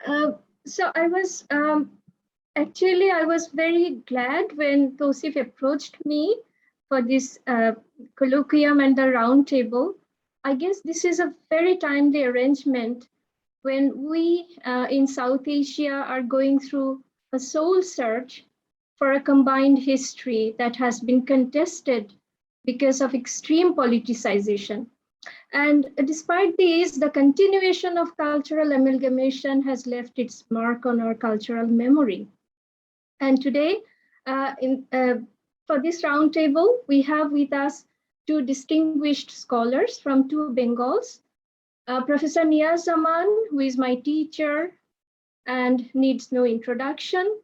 Uh, so I was actually I was very glad when Tosif approached me for this colloquium and the roundtable. I guess this is a very timely arrangement when we in South Asia are going through a soul search for a combined history that has been contested because of extreme politicization. And despite these, the continuation of cultural amalgamation has left its mark on our cultural memory. And today, for this roundtable, we have with us two distinguished scholars from two Bengals, Professor Niaz Zaman, who is my teacher and needs no introduction.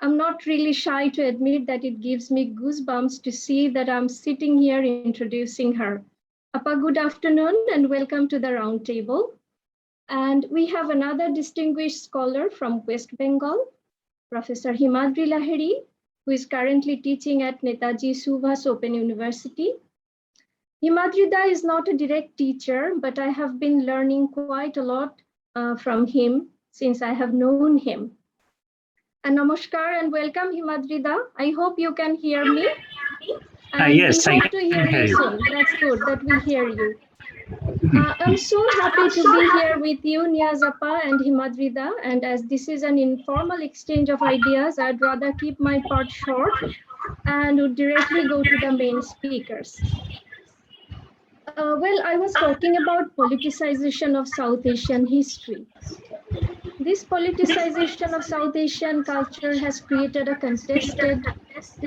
I'm not really shy to admit that it gives me goosebumps to see that I'm sitting here introducing her. Appa, good afternoon and welcome to the roundtable. And we have another distinguished scholar from West Bengal, Professor Himadri Lahari, who is currently teaching at Netaji Subhas Open University. Himadri Da is not a direct teacher, but I have been learning quite a lot from him since I have known him. And namaskar and welcome, Himadri Da. I hope you can hear me. And Yes, we hope to hear you soon. That's good that we hear you. I'm so happy to be here with you, Niaz Appa and Himadri Da. And as this is an informal exchange of ideas, I'd rather keep my part short and would directly go to the main speakers. Well, I was talking about politicization of South Asian history. This politicization of South Asian culture has created a contested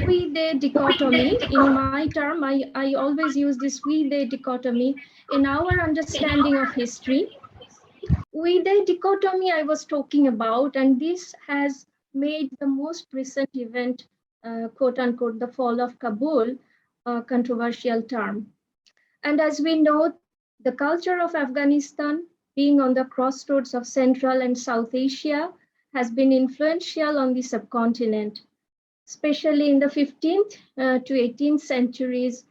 we-they dichotomy. In my term, I always use this we-they dichotomy in our understanding of history. We-they dichotomy I was talking about, and this has made the most recent event, quote unquote, the fall of Kabul, a controversial term. And as we know, the culture of Afghanistan, being on the crossroads of Central and South Asia, has been influential on the subcontinent, especially in the 15th to 18th centuries,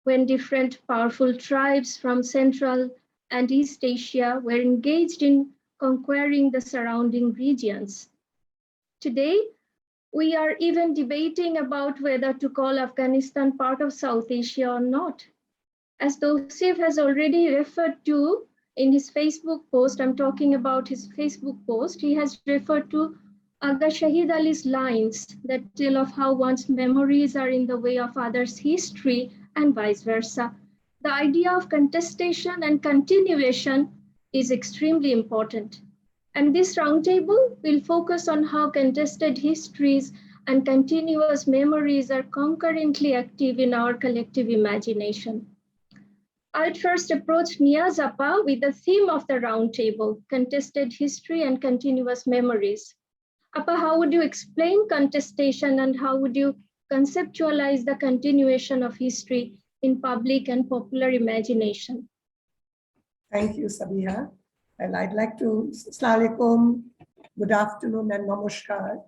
when different powerful tribes from Central and East Asia were engaged in conquering the surrounding regions. Today, we are even debating about whether to call Afghanistan part of South Asia or not. As Tosif has already referred to in his Facebook post, I'm talking about his Facebook post, he has referred to Aga Shahid Ali's lines that tell of how one's memories are in the way of others' history and vice versa. The idea of contestation and continuation is extremely important. And this roundtable will focus on how contested histories and continuous memories are concurrently active in our collective imagination. I'd first approach Niaz Appa with the theme of the roundtable, contested history and continuous memories. Appa, how would you explain contestation and how would you conceptualize the continuation of history in public and popular imagination? Thank you, Sabiha. And I'd like to, Assalamu alaikum, good afternoon and namaskar.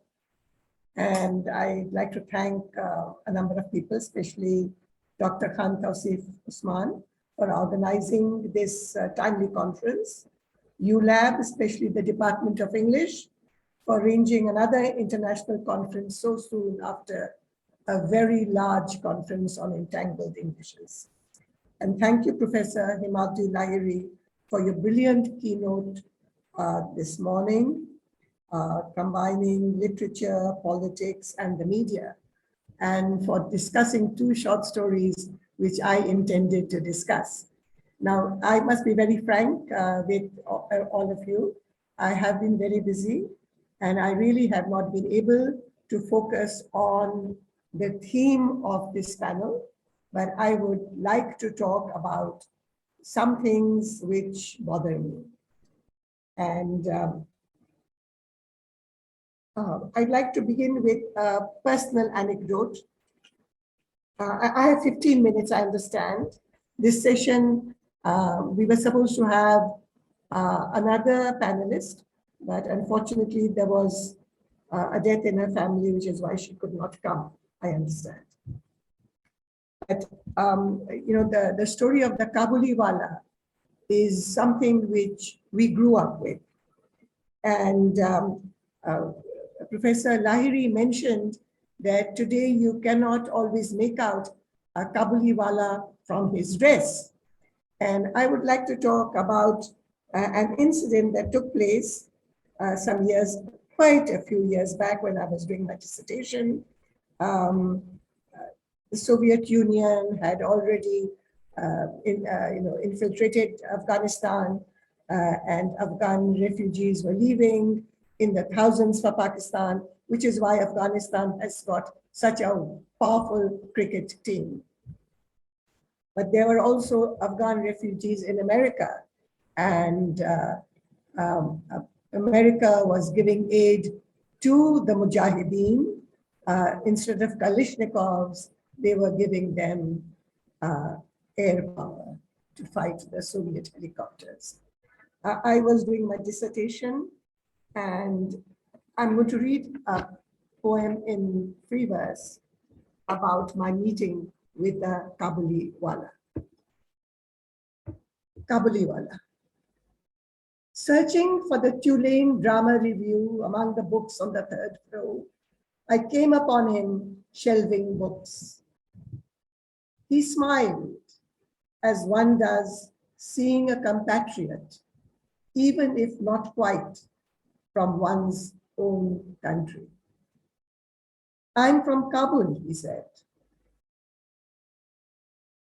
And I'd like to thank a number of people, especially Dr. Khan Tausif Usman, for organizing this timely conference. ULAB, especially the Department of English, for arranging another international conference so soon after a very large conference on entangled Englishes. And thank you, Professor Himadri Lahari, for your brilliant keynote this morning, combining literature, politics, and the media, and for discussing two short stories which I intended to discuss. Now, I must be very frank with all of you. I have been very busy, and I really have not been able to focus on the theme of this panel, but I would like to talk about some things which bother me. And I'd like to begin with a personal anecdote. I have 15 minutes, I understand. This session, we were supposed to have another panelist, but unfortunately there was a death in her family, which is why she could not come, I understand. But, you know, the story of the Kabuliwala is something which we grew up with. And Professor Lahiri mentioned that today you cannot always make out a Kabuliwala from his dress. And I would like to talk about an incident that took place quite a few years back when I was doing my dissertation. The Soviet Union had already infiltrated Afghanistan, and Afghan refugees were leaving in the thousands for Pakistan, which is why Afghanistan has got such a powerful cricket team. But there were also Afghan refugees in America, and America was giving aid to the Mujahideen. Instead of Kalashnikovs, they were giving them air power to fight the Soviet helicopters. I was doing my dissertation, and I'm going to read a poem in free verse about my meeting with the Kabuliwala. Kabuliwala. Searching for the Tulane Drama Review among the books on the third floor, I came upon him shelving books. He smiled, as one does seeing a compatriot, even if not quite from one's own country. I'm from Kabul, he said.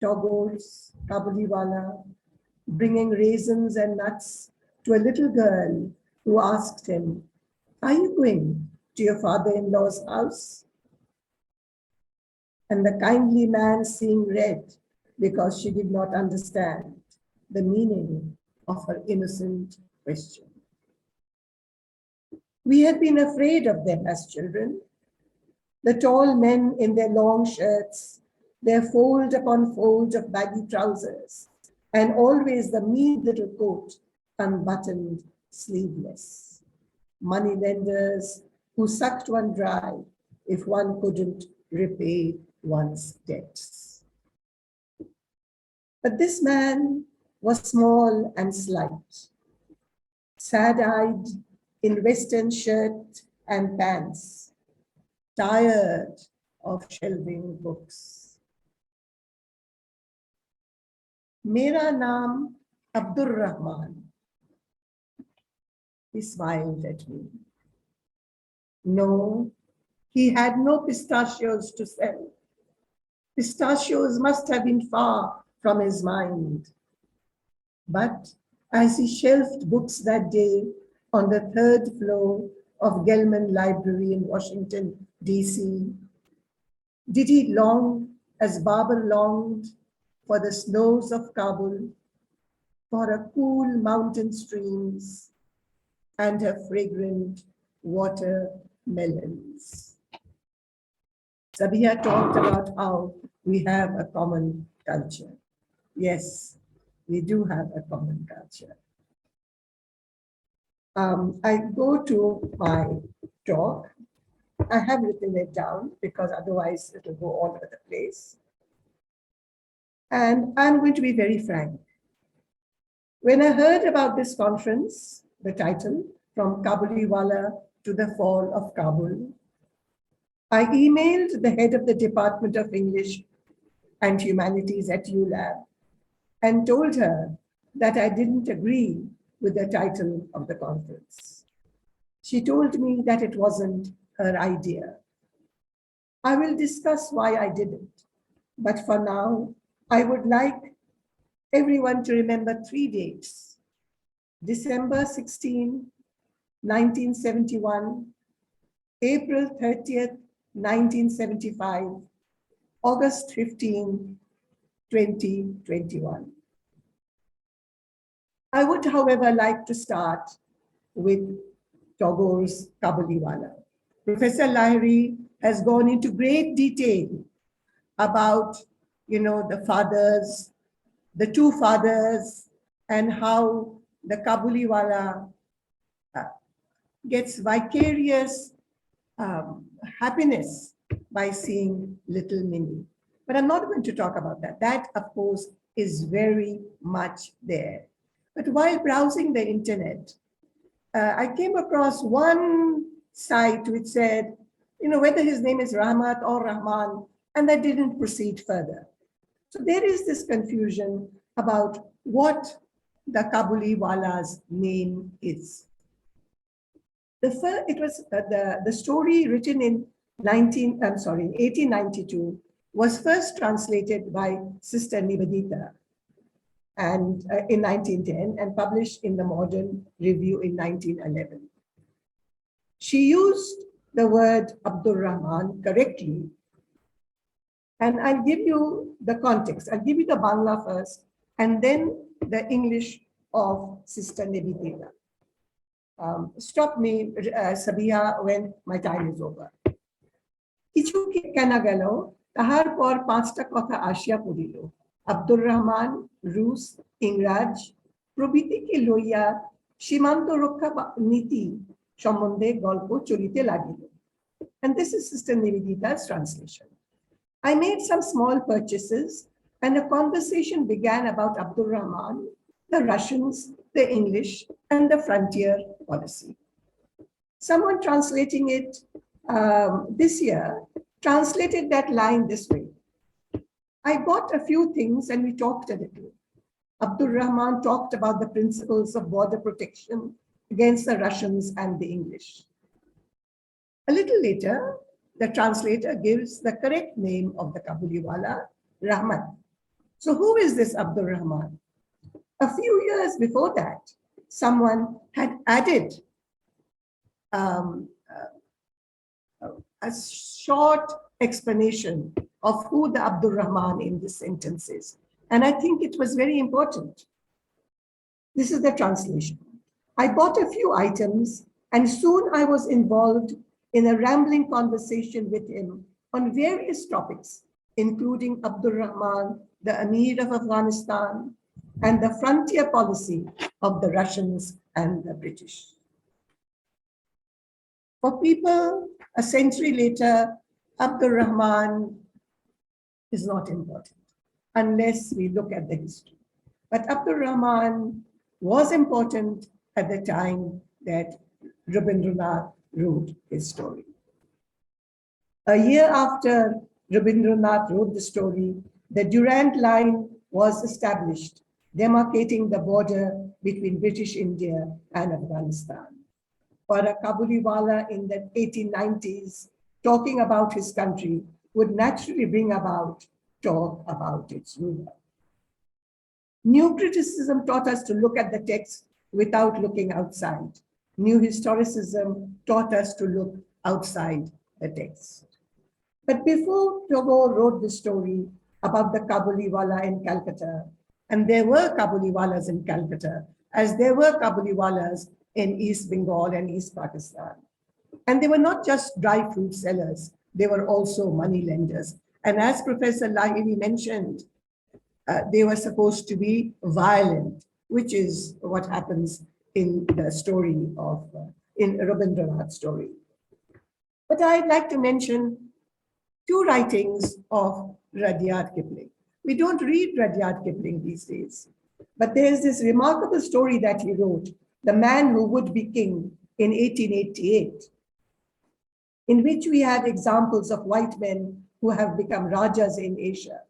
Tagore's Kabuliwala, bringing raisins and nuts to a little girl who asked him, "Are you going to your father-in-law's house?" And the kindly man, seeing red because she did not understand the meaning of her innocent question. We had been afraid of them as children. The tall men in their long shirts, their fold upon fold of baggy trousers, and always the mean little coat unbuttoned, sleeveless. Moneylenders who sucked one dry if one couldn't repay one's debts. But this man was small and slight, sad-eyed in Western shirt and pants, tired of shelving books. Mera naam Abdur Rahman. He smiled at me. No, he had no pistachios to sell. Pistachios must have been far from his mind. But as he shelved books that day on the third floor of Gelman Library in Washington, D.C., did he long as Babur longed for the snows of Kabul, for a cool mountain streams, and her fragrant watermelons? Sabiha talked about how we have a common culture. Yes, we do have a common culture. I go to my talk. I have written it down because otherwise it will go all over the place. And I'm going to be very frank. When I heard about this conference, the title, From Kabuliwala to the Fall of Kabul, I emailed the head of the Department of English and Humanities at ULAB and told her that I didn't agree with the title of the conference. She told me that it wasn't her idea. I will discuss why I didn't, but for now, I would like everyone to remember 3 dates: December 16, 1971, April 30th, 1975, August 15, 2021. I would, however, like to start with Tagore's Kabuliwala. Professor Lahiri has gone into great detail about, the fathers, the two fathers, and how the Kabuliwala gets vicarious happiness by seeing little Minnie. But I'm not going to talk about that. That, of course, is very much there. But while browsing the internet, I came across one site which said, whether his name is Rahmat or Rahman, and that didn't proceed further. So there is this confusion about what the Kabuliwala's name is. It was the story written in 1892 was first translated by Sister Nivedita and in 1910 and published in the Modern Review in 1911. She used the word Abdur Rahman correctly. And I'll give you the context. I'll give you the Bangla first, and then the English of Sister Nivedita. Stop me, Sabiha, when my time is over. কিছু কেনা গেল তাহার পর পাঁচটা কথা আসিয়া পড়িল আব্দুর রহমান রুশ ইংরাজ প্রভৃতিকে লইয়া সীমান্ত রক্ষা নীতি সম্বন্ধে গল্প চলিতে লাগিল. And this is Sister Nivedita's translation. I made some small purchases and a conversation began about Abdur Rahman, the Russians, the English, and the frontier policy. Someone translating it this year translated that line this way. I bought a few things and we talked a little. Abdur Rahman talked about the principles of border protection against the Russians and the English. A little later, the translator gives the correct name of the Kabuliwala, Rahman. So who is this Abdur Rahman? A few years before that, someone had added a short explanation of who the Abdur Rahman in this sentence is. And I think it was very important. This is the translation. I bought a few items and soon I was involved in a rambling conversation with him on various topics, including Abdur Rahman, the Amir of Afghanistan, and the frontier policy of the Russians and the British. For people a century later, Abdur Rahman is not important unless we look at the history. But Abdur Rahman was important at the time that Rabindranath wrote his story. A year after Rabindranath wrote the story, the Durand Line was established, demarcating the border between British India and Afghanistan. For a Kabuliwala in the 1890s, talking about his country would naturally bring about talk about its ruler. New criticism taught us to look at the text without looking outside. New historicism taught us to look outside the text. But before Tagore wrote the story about the Kabuliwala in Calcutta, and there were Kabuliwalas in Calcutta, as there were Kabuliwalas in East Bengal and East Pakistan. And they were not just dry fruit sellers, they were also money lenders. And as Professor Lahiri mentioned, they were supposed to be violent, which is what happens in the story of, in Rabindranath's story. But I'd like to mention two writings of Rudyard Kipling. We don't read Rudyard Kipling these days, but there's this remarkable story that he wrote, The Man Who Would Be King, in 1888, in which we have examples of white men who have become Rajas in Asia.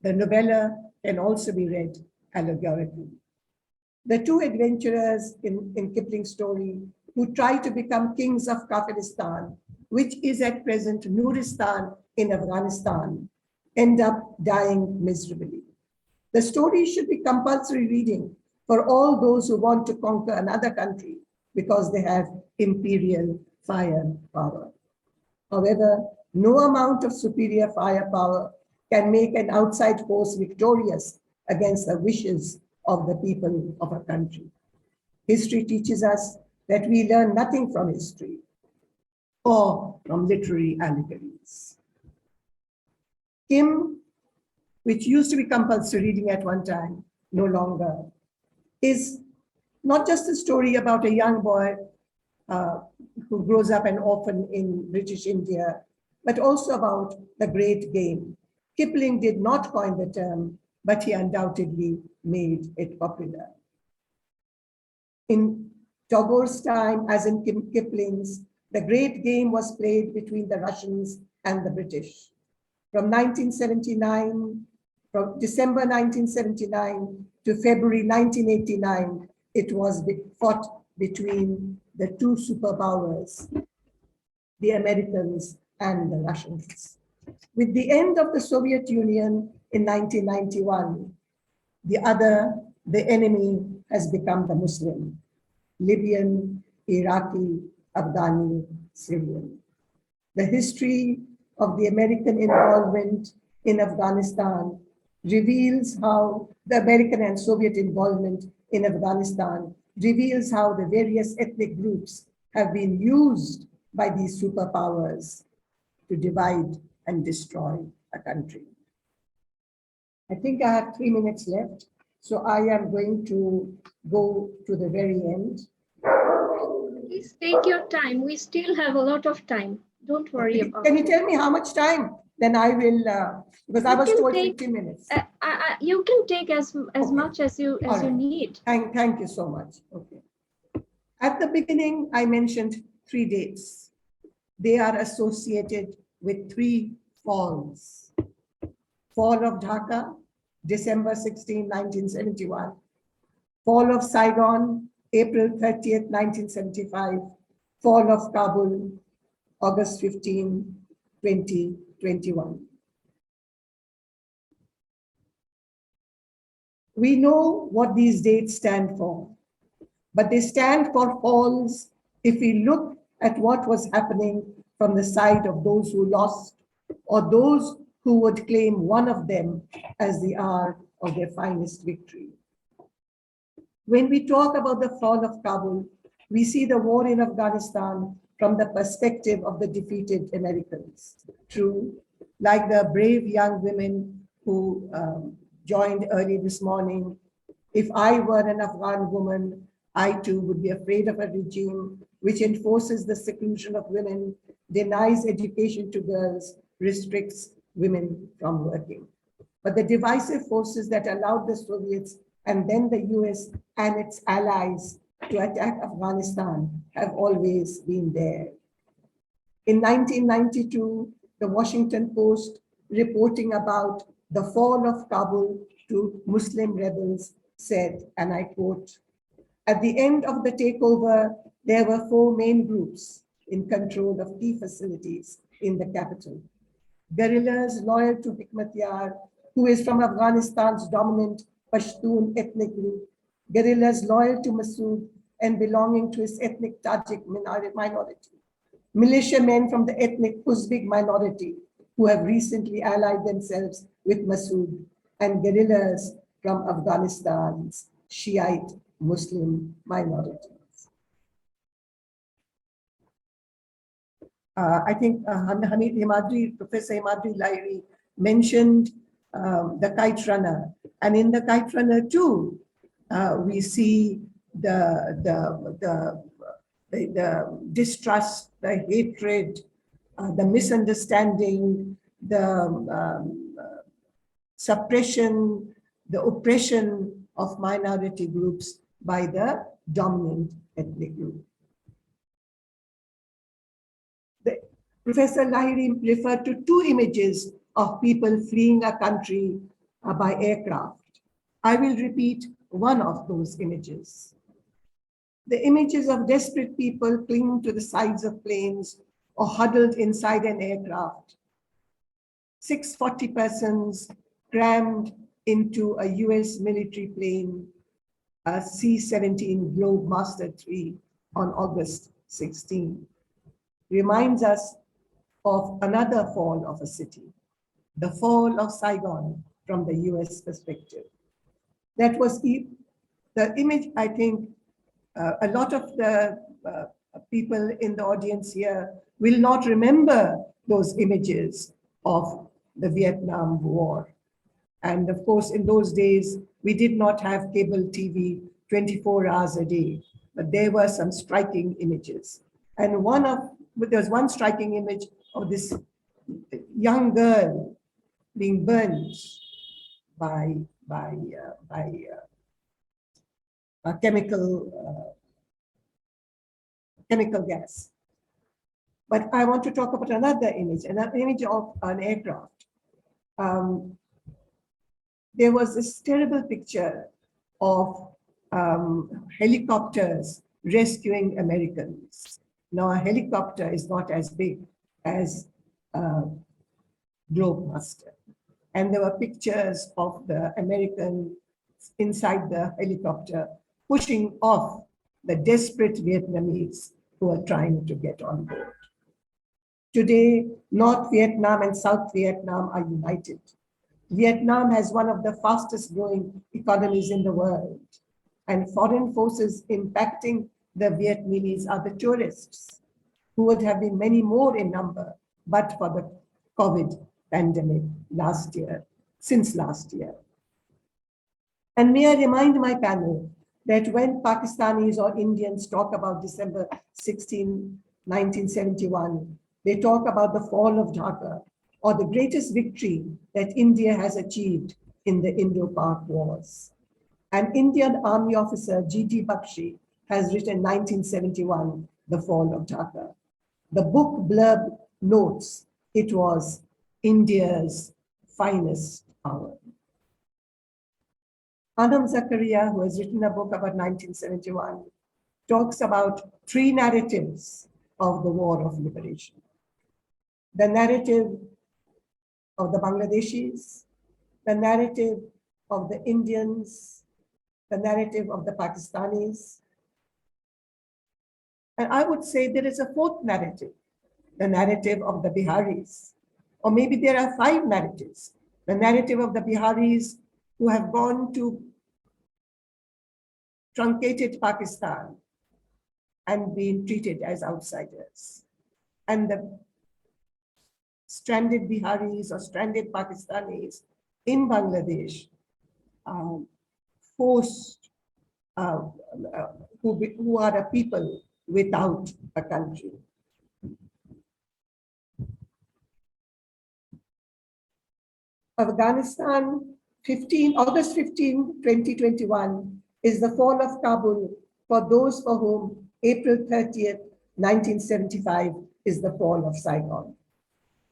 The novella can also be read allegorically. The two adventurers in Kipling's story who try to become kings of Kafiristan, which is at present Nuristan in Afghanistan, end up dying miserably. The story should be compulsory reading for all those who want to conquer another country because they have imperial firepower. However, no amount of superior firepower can make an outside force victorious against the wishes of the people of a country. History teaches us that we learn nothing from history or from literary allegories. Kim, which used to be compulsory reading at one time, no longer, is not just a story about a young boy who grows up an orphan in British India, but also about the great game. Kipling did not coin the term, but he undoubtedly made it popular. In Tagore's time, as in Kipling's, the great game was played between the Russians and the British. From 1979, from December 1979 to February 1989, it was fought between the two superpowers, the Americans and the Russians. With the end of the Soviet Union in 1991, the enemy has become the Muslim, Libyan, Iraqi, Afghani, Syrian. The history of the American involvement in Afghanistan reveals how the American and Soviet involvement in Afghanistan reveals how the various ethnic groups have been used by these superpowers to divide and destroy a country. I think I have 3 minutes left, so I am going to go to the very end. Please take your time. We still have a lot of time. Don't worry about it. Can you tell me how much time? Then I will, because I was told 15 minutes. You can take as much as you need. Thank you so much. Okay. At the beginning, I mentioned 3 dates. They are associated with 3 falls. Fall of Dhaka, December 16, 1971. Fall of Saigon, April 30th, 1975. Fall of Kabul, August 15, 2021. We know what these dates stand for, but they stand for falls if we look at what was happening from the side of those who lost or those who would claim one of them as the hour of their finest victory. When we talk about the fall of Kabul, we see the war in Afghanistan from the perspective of the defeated Americans. True, like the brave young women who joined early this morning, if I were an Afghan woman, I too would be afraid of a regime which enforces the seclusion of women, denies education to girls, restricts women from working. But the divisive forces that allowed the Soviets and then the US and its allies to attack Afghanistan have always been there. In 1992, the Washington Post, reporting about the fall of Kabul to Muslim rebels, said, and I quote, "At the end of the takeover, there were 4 main groups in control of key facilities in the capital. Guerrillas loyal to Hikmatyar, who is from Afghanistan's dominant Pashtun ethnic group, guerrillas loyal to Masood and belonging to his ethnic Tajik minority, militiamen from the ethnic Uzbek minority who have recently allied themselves with Masood, and guerrillas from Afghanistan's Shiite Muslim minorities." I think Professor Himadri Lahari mentioned the kite runner, and in the kite runner too, we see the distrust, the hatred, the misunderstanding, the suppression, the oppression of minority groups by the dominant ethnic group. Professor Lahiri referred to 2 images of people fleeing a country by aircraft. I will repeat one of those images. The images of desperate people clinging to the sides of planes or huddled inside an aircraft. 640 persons crammed into a US military plane, a C-17 Globemaster III on August 16, reminds us of another fall of a city, the fall of Saigon from the US perspective. That was the image. I think a lot of the people in the audience here will not remember those images of the Vietnam War. And of course, in those days, we did not have cable TV 24 hours a day, but there were some striking images. And there was one striking image of this young girl being burned by a chemical chemical gas. But I want to talk about another image, an image of an aircraft. There was this terrible picture of helicopters rescuing Americans. Now, a helicopter is not as big as a Globemaster. And there were pictures of the Americans inside the helicopter pushing off the desperate Vietnamese who were trying to get on board. Today, North Vietnam and South Vietnam are united. Vietnam has one of the fastest growing economies in the world, and foreign forces impacting the Vietnamese are the tourists, who would have been many more in number, but for the COVID pandemic since last year. And may I remind my panel that when Pakistanis or Indians talk about December 16, 1971, they talk about the fall of Dhaka, or the greatest victory that India has achieved in the Indo-Pak wars. An Indian army officer, G.T. Bakshi, has written 1971, The Fall of Dhaka. The book blurb notes it was India's finest hour. Anam Zakaria, who has written a book about 1971, talks about three narratives of the War of Liberation. The narrative of the Bangladeshis, the narrative of the Indians, the narrative of the Pakistanis. And I would say there is a fourth narrative, the narrative of the Biharis. Or maybe there are five narratives. The narrative of the Biharis who have gone to truncated Pakistan and been treated as outsiders. And the stranded Biharis or stranded Pakistanis in Bangladesh, forced, who are a people without a country. Afghanistan, August 15, 2021 is the fall of Kabul for those for whom April 30th, 1975 is the fall of Saigon.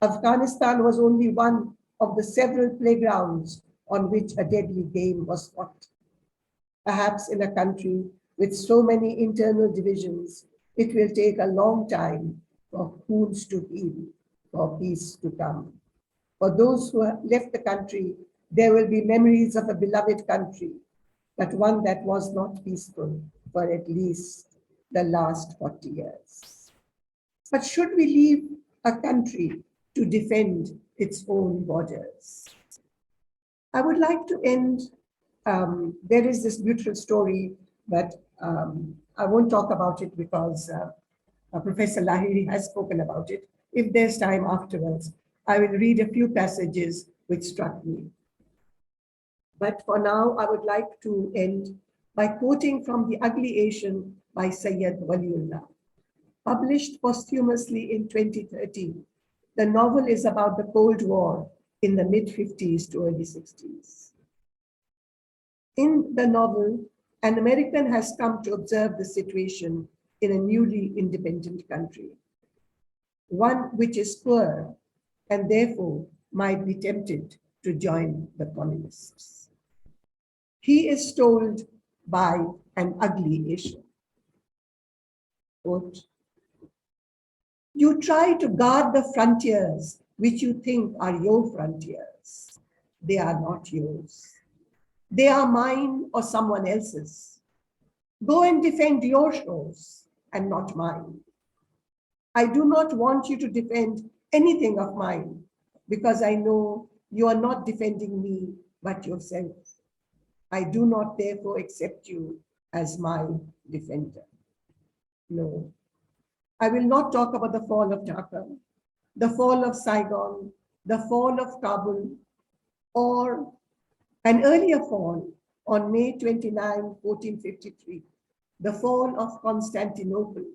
Afghanistan was only one of the several playgrounds on which a deadly game was fought. Perhaps in a country with so many internal divisions, it will take a long time for wounds to heal, for peace to come. For those who have left the country, there will be memories of a beloved country, but one that was not peaceful for at least the last 40 years. But should we leave a country to defend its own borders? I would like to end, there is this beautiful story, but I won't talk about it because Professor Lahiri has spoken about it. If there's time afterwards, I will read a few passages which struck me. But for now, I would like to end by quoting from The Ugly Asian by Sayyid Waliullah. Published posthumously in 2013, the novel is about the Cold War in the mid-50s to early 60s. In the novel, an American has come to observe the situation in a newly independent country, one which is poor and therefore might be tempted to join the communists. He is told by an ugly Asian, quote, "You try to guard the frontiers which you think are your frontiers. They are not yours. They are mine or someone else's. Go and defend your shores and not mine. I do not want you to defend anything of mine because I know you are not defending me but yourself. I do not therefore accept you as my defender." No, I will not talk about the fall of Dhaka, the fall of Saigon, the fall of Kabul, or an earlier fall on May 29, 1453, the fall of Constantinople,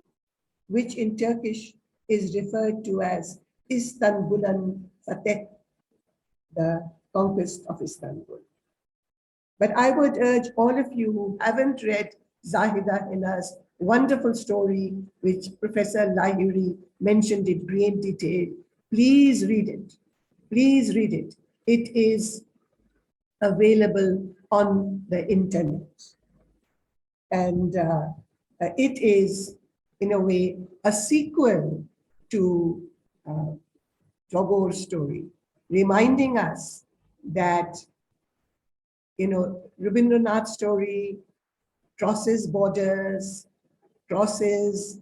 which in Turkish is referred to as Istanbulan Fateh, the conquest of Istanbul. But I would urge all of you who haven't read Zahida Hina's wonderful story which Professor Lahiri mentioned in great detail. Please read it. Please read it. It is available on the internet. And it is, in a way, a sequel to Tagore's story, reminding us that, Rabindranath's story crosses borders, crosses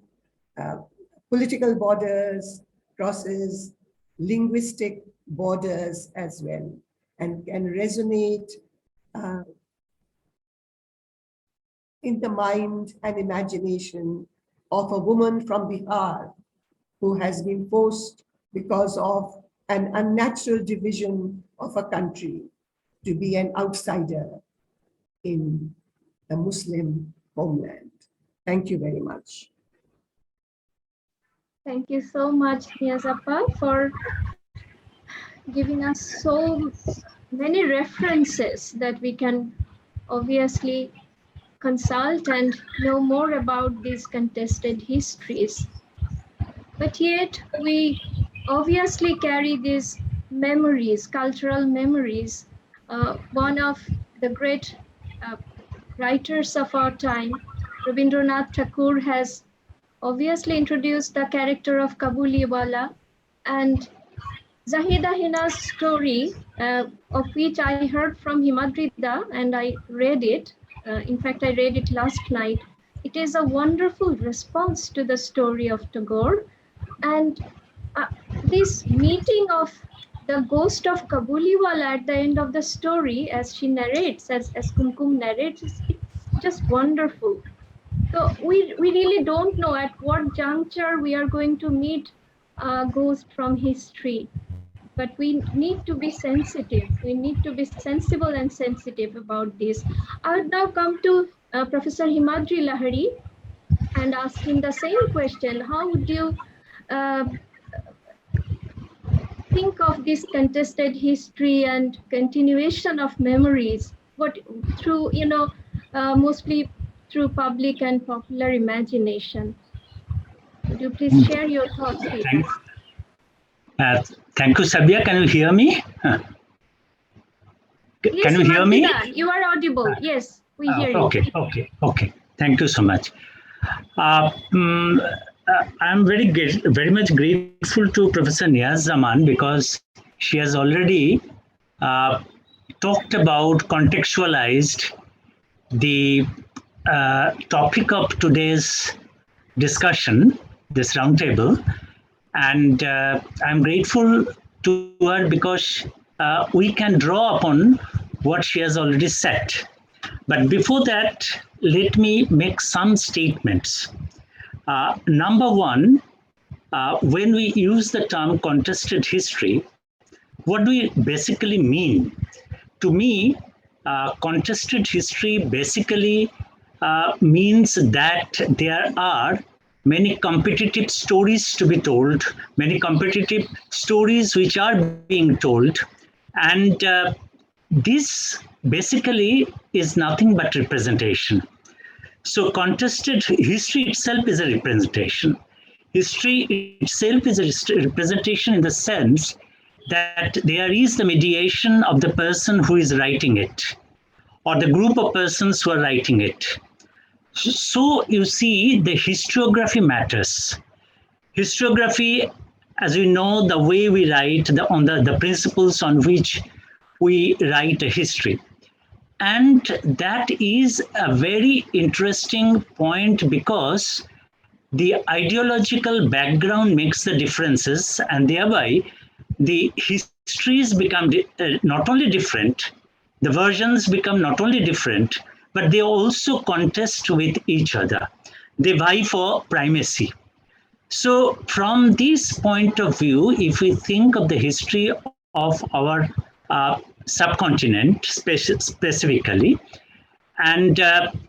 political borders, crosses linguistic borders as well, and can resonate in the mind and imagination of a woman from Bihar who has been forced, because of an unnatural division of a country, to be an outsider in the Muslim homeland. Thank you very much. Thank you so much, Niaz for giving us so many references that we can obviously consult and know more about these contested histories. But yet we obviously carry these memories, cultural memories. One of the great writers of our time, Rabindranath Tagore, has obviously introduced the character of Kabuliwala, and Zahida Hina's story, of which I heard from Himadri and I read it. In fact, I read it last night. It is a wonderful response to the story of Tagore. And this meeting of the ghost of Kabuliwala at the end of the story, as she narrates, as Kumkum narrates, it's just wonderful. So we really don't know at what juncture we are going to meet a ghost from history. But we need to be sensitive. We need to be sensible and sensitive about this. I would now come to Professor Himadri Lahari and ask him the same question. How would you think of this contested history and continuation of memories? What through, mostly through public and popular imagination? Would you please share your thoughts with us? Thank you, Sabiha. Can you hear me? Yes, can you hear me? You are audible. Yes, we hear you. Okay. Thank you so much. I'm very much grateful to Professor Niaz Zaman, because she has already talked about, contextualized the topic of today's discussion, this roundtable. And I'm grateful to her because we can draw upon what she has already said. But before that, let me make some statements. Number one, when we use the term contested history, what do we basically mean? To me, contested history basically means that there are many competitive stories to be told, many competitive stories which are being told. And this basically is nothing but representation. So contested history itself is a representation. History itself is a representation in the sense that there is the mediation of the person who is writing it, or the group of persons who are writing it. So you see, the historiography matters. Historiography, as you know, the way we write, the principles on which we write a history. And that is a very interesting point, because the ideological background makes the differences, and thereby the histories become not only different, the versions become not only different, but they also contest with each other. They vie for primacy. So from this point of view, if we think of the history of our subcontinent specifically, and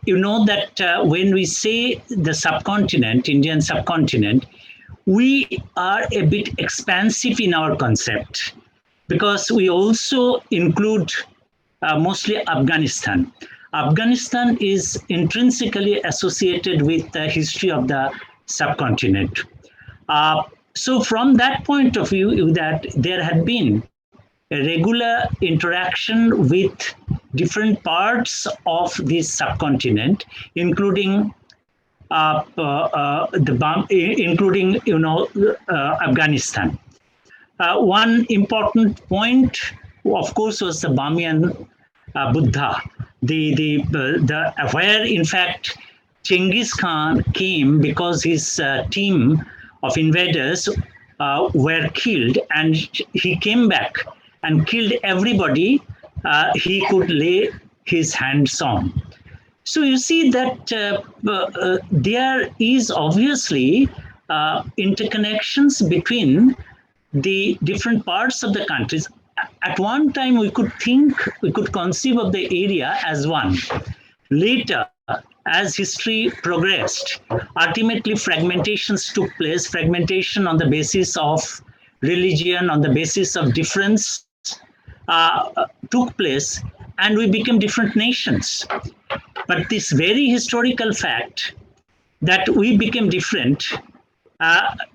you know that when we say the subcontinent, Indian subcontinent, we are a bit expansive in our concept, because we also include mostly Afghanistan. Afghanistan is intrinsically associated with the history of the subcontinent. So from that point of view, that there had been a regular interaction with different parts of this subcontinent, including Afghanistan. One important point, of course, was the Bamiyan Buddha, where in fact Genghis Khan came because his team of invaders were killed, and he came back and killed everybody he could lay his hands on. So you see that there is obviously interconnections between the different parts of the countries. At one time, we could conceive of the area as one. Later, as history progressed, ultimately fragmentations took place, fragmentation on the basis of religion, on the basis of difference took place, and we became different nations. But this very historical fact that we became different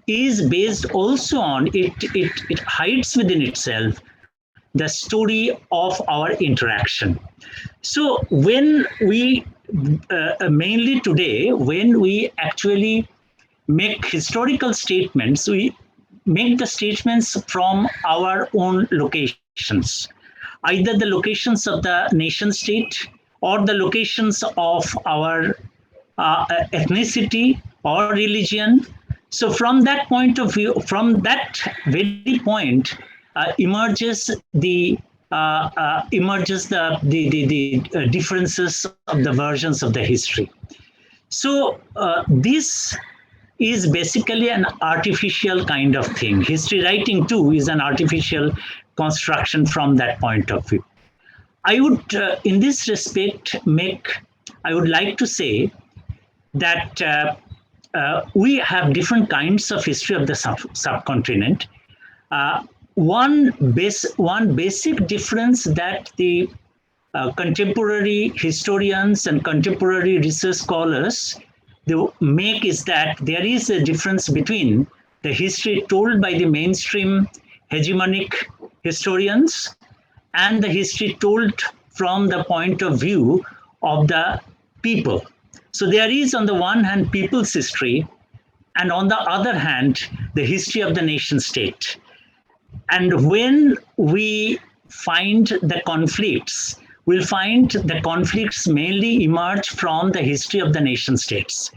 is based also on, it hides within itself the story of our interaction. So when we, mainly today, when we actually make historical statements, we make the statements from our own locations, either the locations of the nation state or the locations of our ethnicity or religion. So from that point of view, from that very point, emerges the differences of the versions of the history. So this is basically an artificial kind of thing. History writing too is an artificial construction from that point of view. I would, in this respect, I would like to say that we have different kinds of history of the subcontinent. One basic difference that the contemporary historians and contemporary research scholars they make is that there is a difference between the history told by the mainstream hegemonic historians and the history told from the point of view of the people. So there is, on the one hand, people's history, and on the other hand, the history of the nation state. And when we find the conflicts, we'll find the conflicts mainly emerge from the history of the nation states.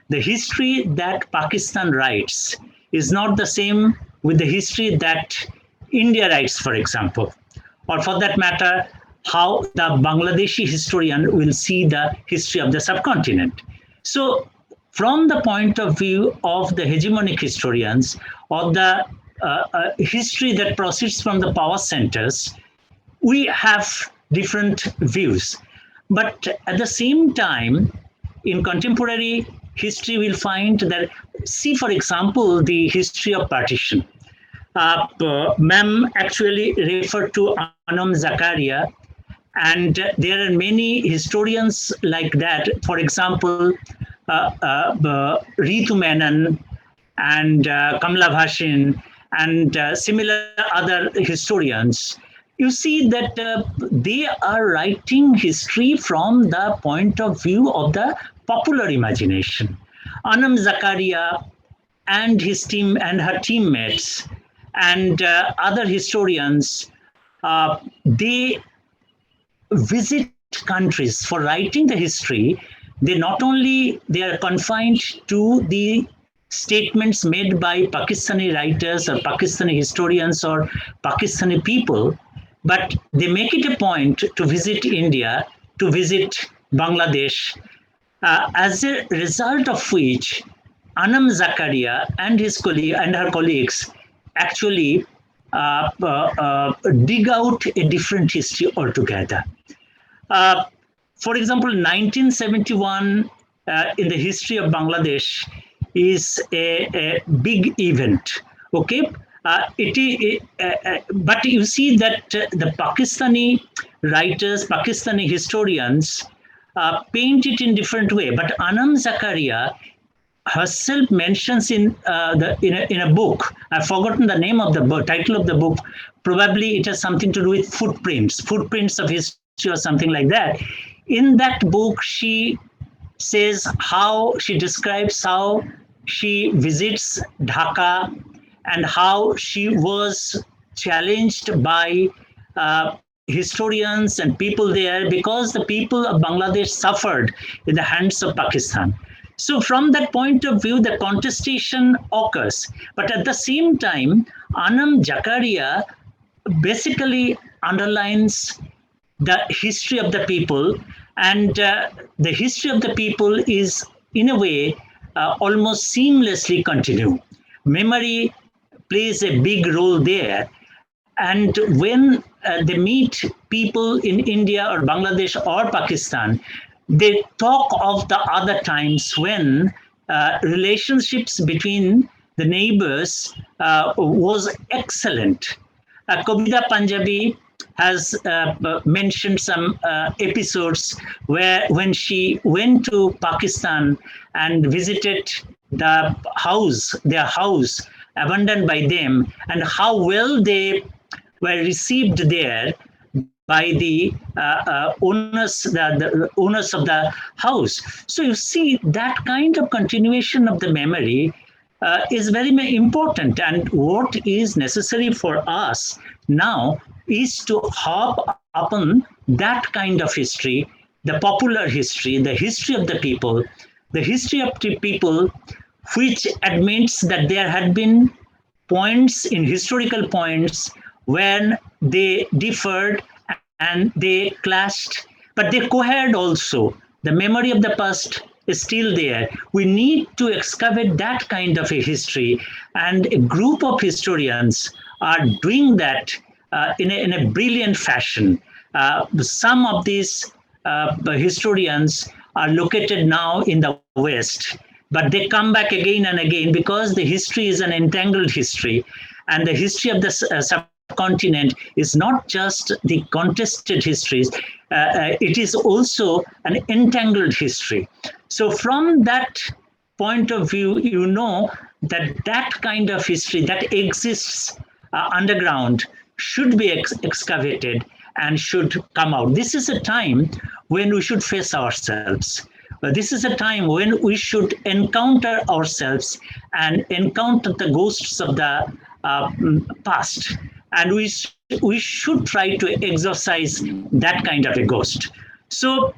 The history that Pakistan writes is not the same with the history that India writes, for example, or for that matter, how the Bangladeshi historian will see the history of the subcontinent. So from the point of view of the hegemonic historians, or the history that proceeds from the power centers, we have different views. But at the same time, in contemporary history, we'll find that, see, for example, the history of partition. Ma'am actually referred to Anam Zakaria, and there are many historians like that. For example, Ritu Menon and Kamla Bhashin and similar other historians. You see that they are writing history from the point of view of the popular imagination. Anam Zakaria and his team and her teammates and other historians, they visit countries for writing the history. They are confined to the statements made by Pakistani writers or Pakistani historians or Pakistani people, but they make it a point to visit India, to visit Bangladesh, as a result of which Anam Zakaria and her colleagues actually dig out a different history altogether. For example, 1971 in the history of Bangladesh is a big event, okay? But you see that the Pakistani writers, Pakistani historians paint it in different way. But Anam Zakaria herself mentions in a book. I've forgotten the name of the book, title of the book. Probably it has something to do with footprints of history or something like that. In that book, she says how she describes how she visits Dhaka and how she was challenged by historians and people there because the people of Bangladesh suffered in the hands of Pakistan. So from that point of view, the contestation occurs. But at the same time, Anam Zakaria basically underlines the history of the people, and the history of the people is, in a way, almost seamlessly continue. Memory plays a big role there. And when they meet people in India or Bangladesh or Pakistan, they talk of the other times when relationships between the neighbors was excellent. Kobita Punjabi has mentioned some episodes where when she went to Pakistan and visited their house abandoned by them, and how well they were received there by the owners of the house. So you see that kind of continuation of the memory is very important. And what is necessary for us now is to hop upon that kind of history, the popular history, the history of the people, which admits that there had been historical points when they differed and they clashed, but they cohered also. The memory of the past is still there. We need to excavate that kind of a history, and a group of historians are doing that in a brilliant fashion. Some of these historians are located now in the West, but they come back again and again because the history is an entangled history, and the history of the subcontinent is not just the contested histories, it is also an entangled history. So from that point of view, you know that that kind of history that exists underground should be excavated and should come out. This is a time when we should face ourselves. This is a time when we should encounter ourselves and encounter the ghosts of the past. And we should try to exorcise that kind of a ghost. So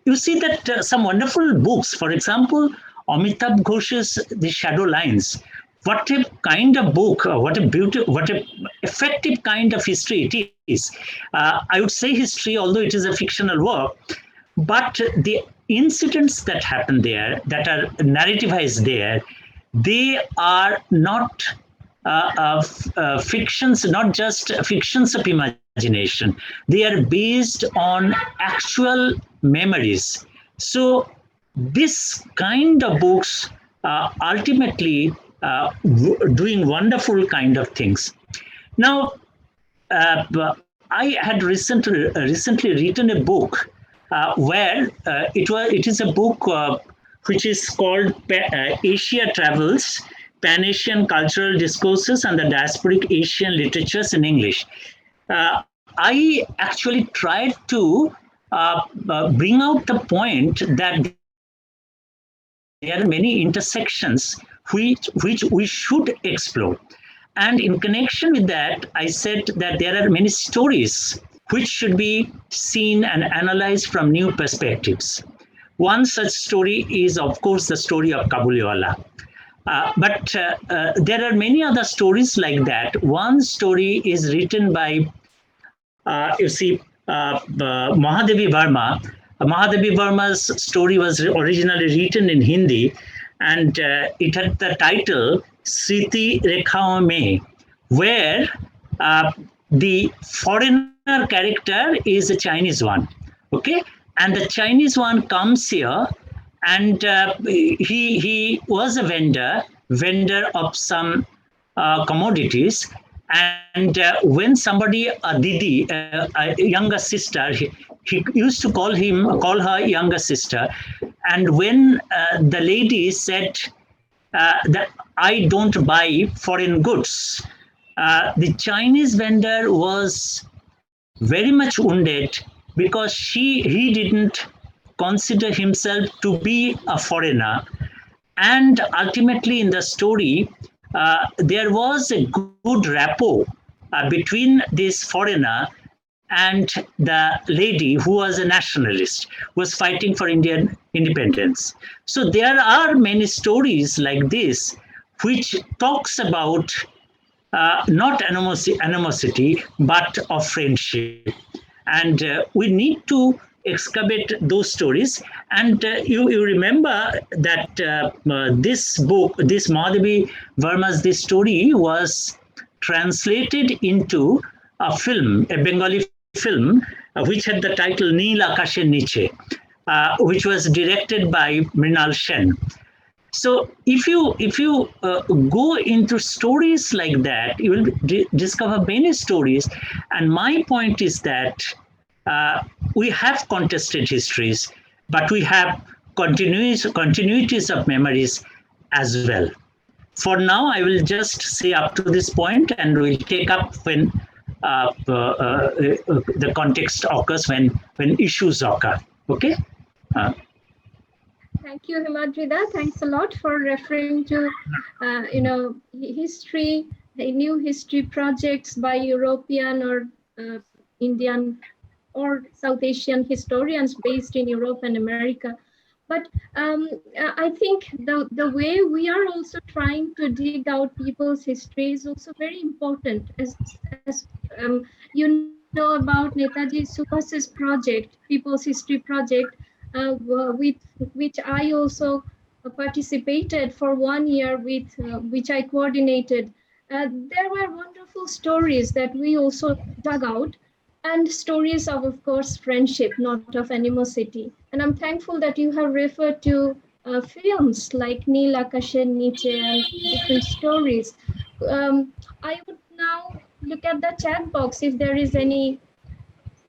you see that some wonderful books, for example, Amitabh Ghosh's The Shadow Lines. What a kind of book, what a effective kind of history it is. I would say history, although it is a fictional work, but the incidents that happen there, that are narrativized there, they are not fictions, not just fictions of imagination. They are based on actual memories. So this kind of books ultimately doing wonderful kind of things. Now, I had recently written a book where it is a book which is called Asia Travels, Pan-Asian Cultural Discourses and the Diasporic Asian Literatures in English. I actually tried to bring out the point that there are many intersections which we should explore. And in connection with that, I said that there are many stories which should be seen and analyzed from new perspectives. One such story is, of course, the story of Kabuliwala. But there are many other stories like that. One story is written by, Mahadevi Verma. Mahadevi Verma's story was originally written in Hindi, and it had the title Sriti Rekhao Mein, where the foreigner character is a Chinese one, okay? And the Chinese one comes here, and he was a vendor of some commodities, And when somebody, a Didi, a younger sister, he used to call her younger sister. And when the lady said that I don't buy foreign goods, the Chinese vendor was very much wounded because he didn't consider himself to be a foreigner. And ultimately in the story, there was a good rapport between this foreigner and the lady who was a nationalist, was fighting for Indian independence. So there are many stories like this, which talks about not animosity, but of friendship. And we need to excavate those stories. And you remember that this book, this Madhavi Verma's this story was translated into a film, a Bengali film, which had the title Neel Akasher Niche, which was directed by Mrinal Sen. So if you go into stories like that, you will discover many stories. And my point is that we have contested histories, but we have continuities of memories as well. For now, I will just say up to this point, and we'll take up when the context occurs, when issues occur. Okay. Thank you, Himadri. Thanks a lot for referring to, history, new history projects by European or Indian or South Asian historians based in Europe and America. But I think the way we are also trying to dig out people's history is also very important. As you know about Netaji Subhas's project, People's History Project, with which I also participated for 1 year, with which I coordinated. There were wonderful stories that we also dug out, and stories of course, friendship, not of animosity. And I'm thankful that you have referred to films like Neel Akasher Niche and different stories. I would now look at the chat box if there is any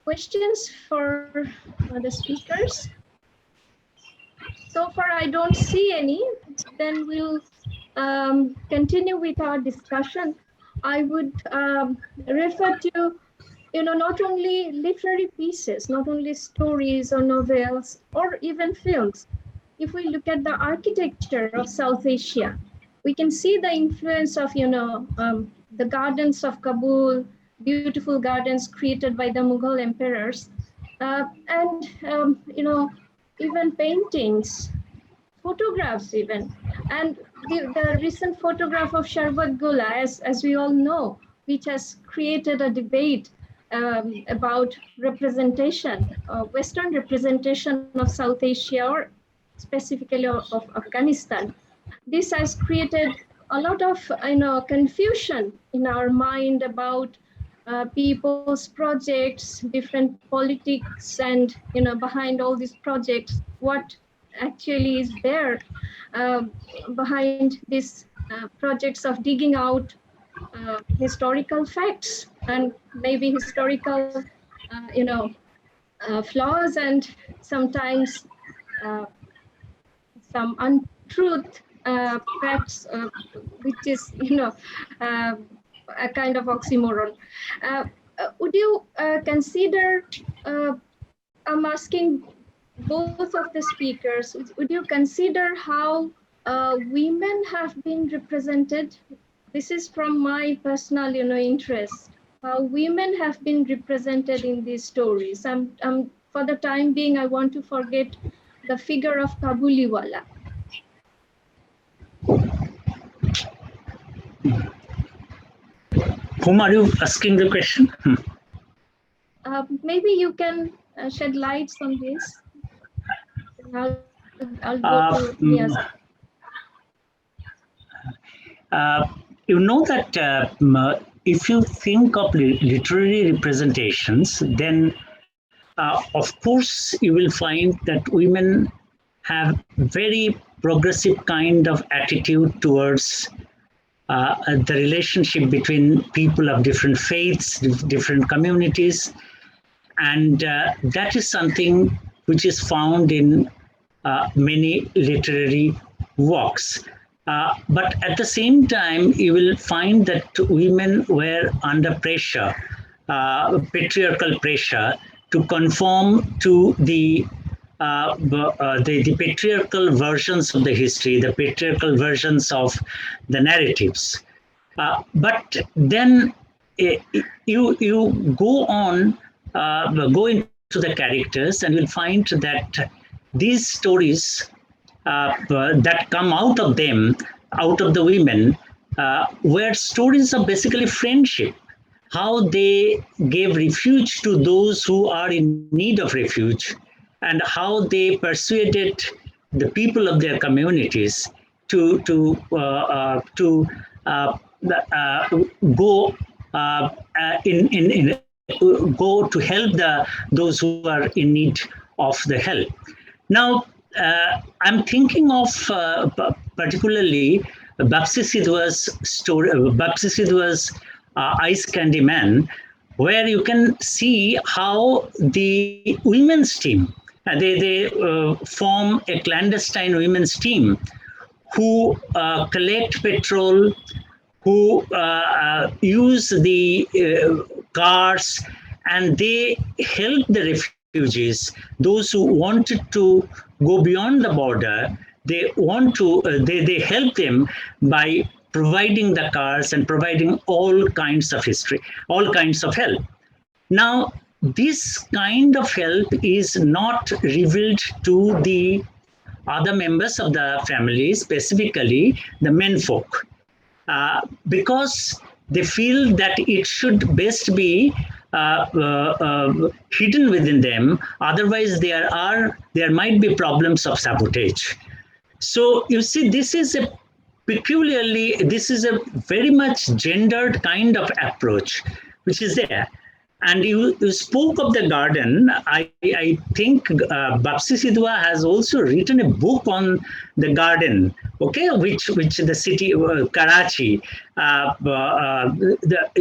questions for the speakers. So far, I don't see any. Then we'll continue with our discussion. I would refer to, not only literary pieces, not only stories or novels or even films. If we look at the architecture of South Asia, we can see the influence of, the gardens of Kabul, beautiful gardens created by the Mughal emperors, and, even paintings, photographs even. And the recent photograph of Sharbat Gula, as we all know, which has created a debate about representation, Western representation of South Asia, or specifically of Afghanistan. This has created a lot of confusion in our mind about people's projects, different politics, and behind all these projects, what actually is there behind these projects of digging out historical facts and maybe historical flaws, and sometimes some untruth facts, which is a kind of oxymoron. Would you consider, I'm asking both of the speakers, would you consider how women have been represented? This is from my personal interest, how women have been represented in these stories. For the time being, I want to forget the figure of Kabuliwala. Whom are you asking the question? Maybe you can shed light on this. I'll go to Niaz. You know that if you think of literary representations, then of course you will find that women have very progressive kind of attitude towards the relationship between people of different faiths, different communities. And that is something which is found in many literary works. But at the same time, you will find that women were under pressure, patriarchal pressure, to conform to the patriarchal versions of the history, the patriarchal versions of the narratives. But then you go on, go into the characters, and you'll find that these stories that come out of them, out of the women, were stories of basically friendship, how they gave refuge to those who are in need of refuge, and how they persuaded the people of their communities to go go to help those who are in need of the help. Now, I'm thinking of particularly Bapsi Sidhwa's story, Bapsi Sidhwa's Ice Candy Man, where you can see how the women's team, they form a clandestine women's team who collect petrol, who use the cars, and they help the refugees, those who wanted to go beyond the border. They want to, they help them by providing the cars and providing all kinds of history, all kinds of help. Now, this kind of help is not revealed to the other members of the family, specifically the menfolk, because they feel that it should best be hidden within them. Otherwise, there might be problems of sabotage. So you see, this is a very much gendered kind of approach which is there. And you spoke of the garden. I think Bapsi Sidhwa has also written a book on the garden, okay, which the city, Karachi,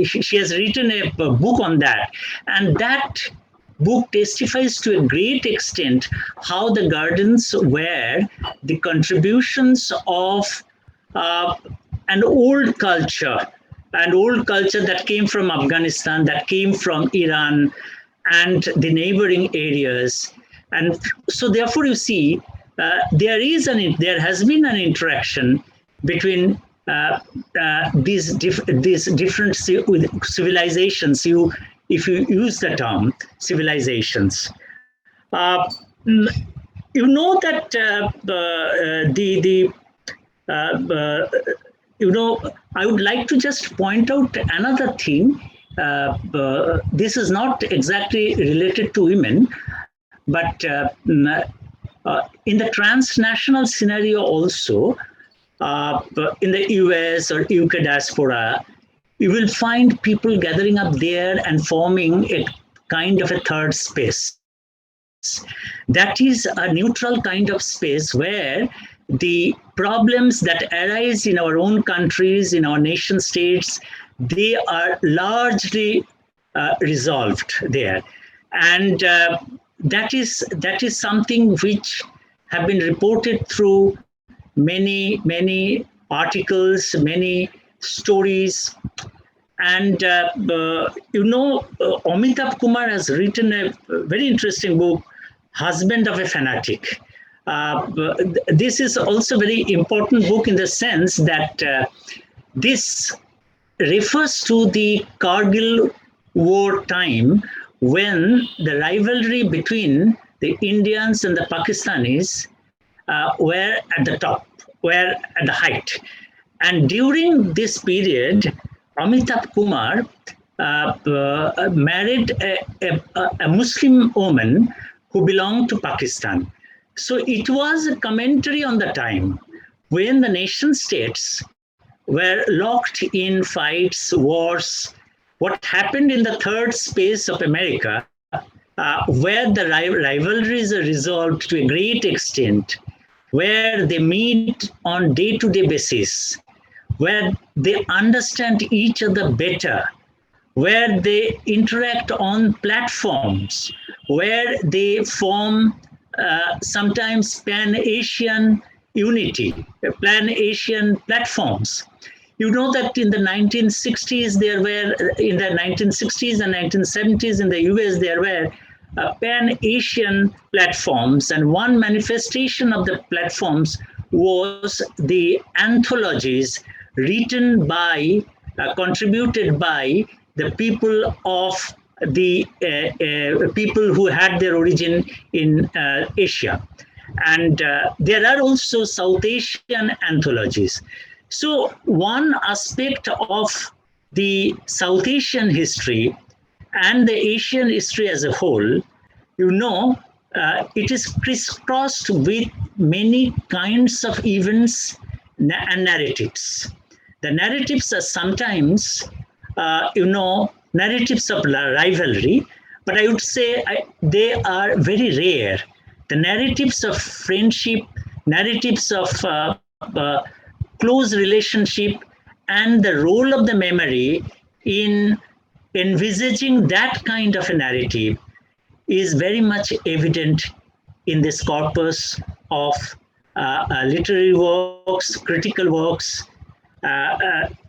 she has written a book on that. And that book testifies to a great extent how the gardens were the contributions of an old culture that came from Afghanistan, that came from Iran and the neighboring areas. And so therefore you see, there has been an interaction between these different civilizations, if you use the term civilizations. You know that I would like to just point out another thing. This is not exactly related to women, but in the transnational scenario also, in the US or UK diaspora, you will find people gathering up there and forming a kind of a third space. That is a neutral kind of space where the problems that arise in our own countries, in our nation states, they are largely resolved there. And that is something which have been reported through many articles, many stories. And Amitabh Kumar has written a very interesting book, Husband of a Fanatic. This is also a very important book in the sense that this refers to the Kargil war time, when the rivalry between the Indians and the Pakistanis were at the top, were at the height. And during this period, Amitabh Kumar married a Muslim woman who belonged to Pakistan. So it was a commentary on the time when the nation states were locked in fights, wars. What happened in the third space of America, where the rivalries are resolved to a great extent, where they meet on day-to-day basis, where they understand each other better, where they interact on platforms, where they form sometimes Pan-Asian unity, Pan-Asian platforms. You know that in the 1960s, in the 1960s and 1970s in the US, there were Pan-Asian platforms, and one manifestation of the platforms was the anthologies written by, contributed by the people of the people who had their origin in Asia. And there are also South Asian anthologies. So one aspect of the South Asian history and the Asian history as a whole, you know, it is crisscrossed with many kinds of events and narratives. The narratives are sometimes, narratives of rivalry, but I would say they are very rare. The narratives of friendship, narratives of close relationship, and the role of the memory in envisaging that kind of a narrative is very much evident in this corpus of literary works, critical works.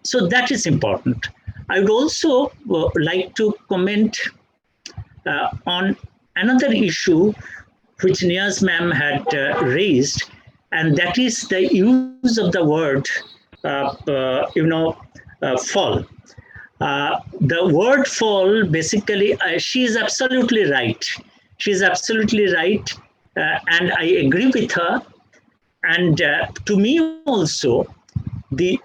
So that is important. I would also like to comment on another issue which Niaz ma'am had raised, and that is the use of the word, fall. The word fall, basically, she is absolutely right. She is absolutely right, and I agree with her. And to me also, the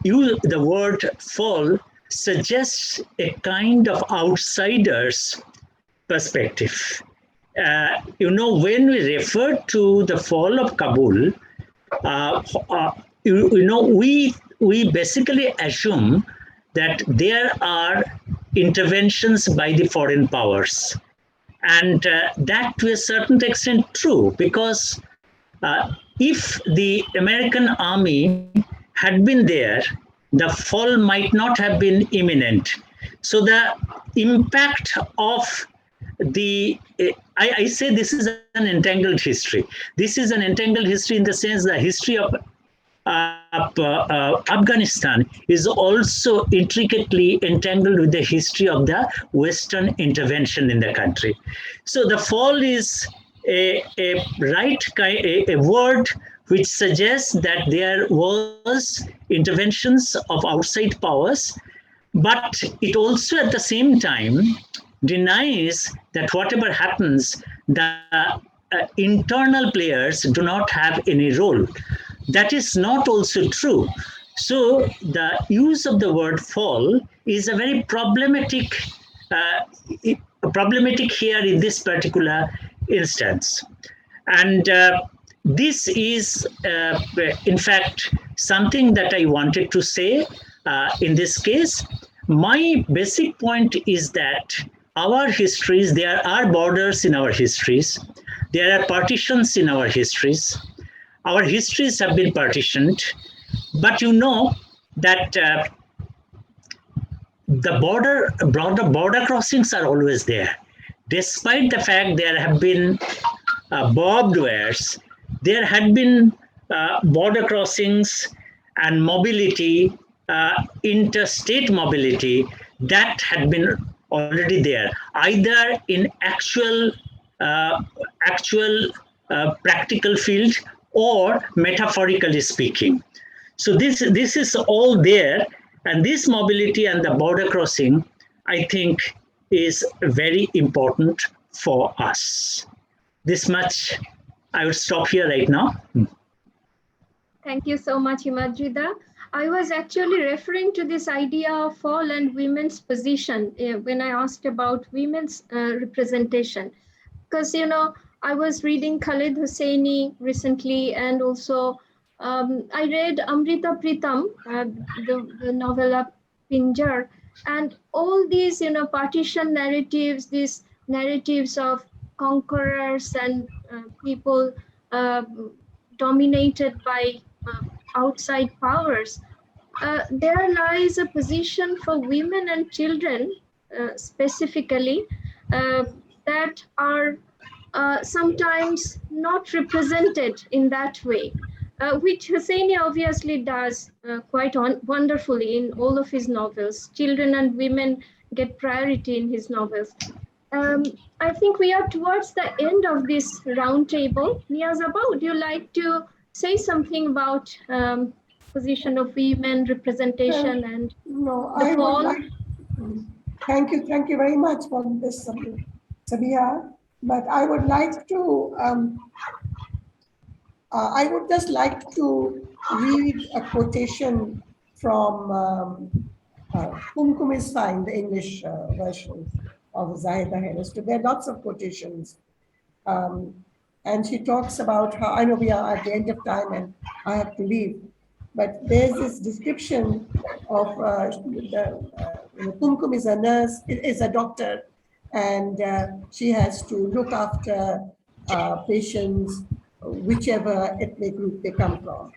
word fall suggests a kind of outsider's perspective. When we refer to the fall of Kabul, we basically assume that there are interventions by the foreign powers. And that to a certain extent true, because if the American army had been there, the fall might not have been imminent. So the impact of I say this is an entangled history. This is an entangled history in the sense the history of Afghanistan is also intricately entangled with the history of the Western intervention in the country. So the fall is a word which suggests that there was interventions of outside powers, but it also at the same time denies that whatever happens, the internal players do not have any role. That is not also true. So the use of the word fall is a very problematic here in this particular instance. And this is, in fact, something that I wanted to say in this case. My basic point is that our histories, there are borders in our histories. There are partitions in our histories. Our histories have been partitioned, but you know that the border crossings are always there. Despite the fact there have been barbed wires, there had been border crossings and mobility, interstate mobility that had been already there, either in actual practical field or metaphorically speaking. So this is all there, and this mobility and the border crossing, I think, is very important for us. This much, I will stop here right now. Thank you so much, Himadri. I was actually referring to this idea of fall and women's position when I asked about women's representation. Because, I was reading Khaled Hosseini recently, and also I read Amrita Pritam, the novella Pinjar, and all these, partition narratives, these narratives of conquerors and people dominated by outside powers. there lies a position for women and children specifically that are sometimes not represented in that way, which Hosseini obviously does quite wonderfully in all of his novels. Children and women get priority in his novels. I think we are towards the end of this roundtable. Niaz, would you like to say something about position of women, representation, and no, the I fall? would like, thank you very much for this, Sabiha. But I would like to, I would just like to read a quotation from Kumkum is fine, the English version of Zahida Harris. There are lots of quotations. And she talks about how, I know we are at the end of time and I have to leave, but there's this description of Kumkum is a nurse, is a doctor, and she has to look after patients, whichever ethnic group they come from.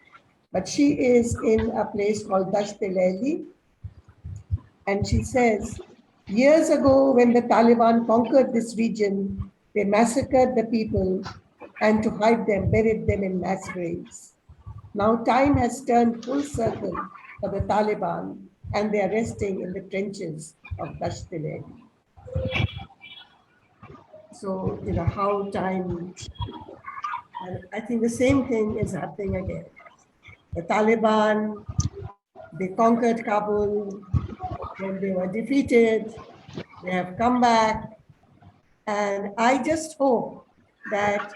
But she is in a place called Dasht-e-Laili, and she says, years ago when the Taliban conquered this region, they massacred the people and to hide them, buried them in mass graves. Now time has turned full circle for the Taliban and they are resting in the trenches of Dasht-e-Laili. So, you know, how time, and I think the same thing is happening again. The Taliban, they conquered Kabul, then they were defeated, they have come back, and I just hope that,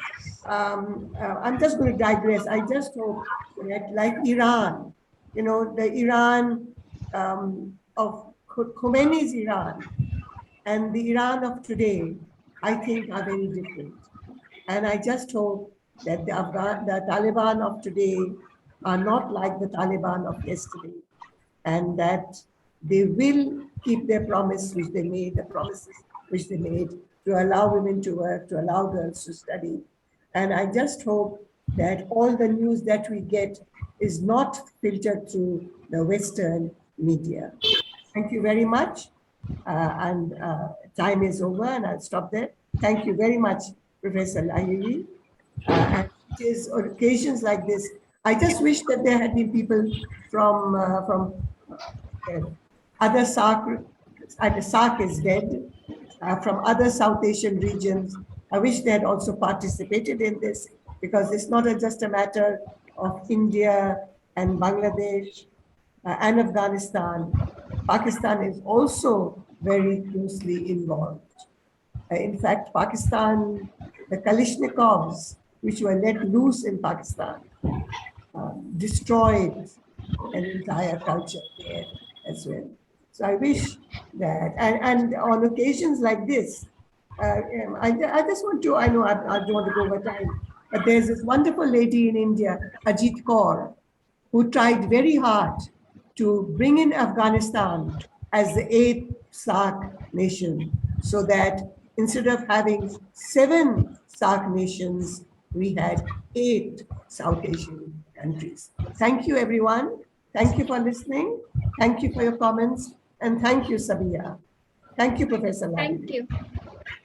I'm just going to digress, I just hope that like Iran, you know, the Iran of Khomeini's Iran and the Iran of today, I think are very different. And I just hope that the Taliban of today are not like the Taliban of yesterday, and that they will keep their promise which they made, the promises which they made to allow women to work, to allow girls to study. And I just hope that all the news that we get is not filtered through the Western media. Thank you very much. Time is over and I'll stop there. Thank you very much, Professor Lahiri. And it is on occasions like this, I just wish that there had been people from other SARC, SARC is dead, from other South Asian regions. I wish they had also participated in this, because it's not just a matter of India and Bangladesh and Afghanistan. Pakistan is also very closely involved. In fact, Pakistan, the Kalishnikovs, which were let loose in Pakistan, destroyed an entire culture there as well. So I wish that, and on occasions like this, I just want to, I know I don't want to go over time, but there's this wonderful lady in India, Ajit Kaur, who tried very hard to bring in Afghanistan as the 8th SARC nation, so that instead of having 7 SARC nations, we had 8 South Asian countries. Thank you, everyone. Thank you for listening. Thank you for your comments. And thank you, Sabiha. Thank you, Professor Lahiri. Thank you.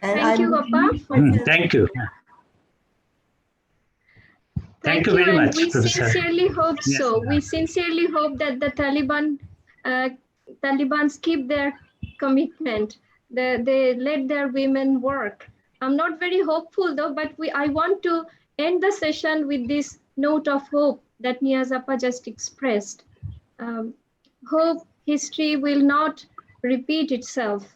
And thank you, Appa. Thank you. Thank you very much, we Professor. Sincerely hope Yes, so. We sincerely hope that the Talibans keep their commitment. They let their women work. I'm not very hopeful though, but I want to end the session with this note of hope that Niaz Appa just expressed. Hope history will not repeat itself.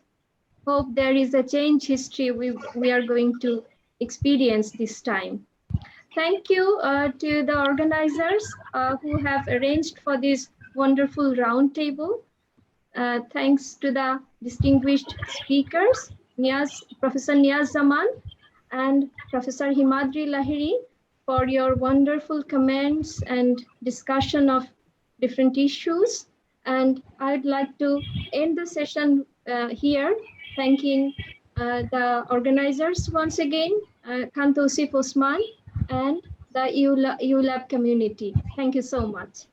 Hope there is a change history we are going to experience this time. Thank you to the organizers who have arranged for this wonderful roundtable. Thanks to the distinguished speakers, Professor Niaz Zaman and Professor Himadri Lahari, for your wonderful comments and discussion of different issues. And I'd like to end the session here, thanking the organizers once again, Khan Tausif Osman, and the ULAB community. Thank you so much.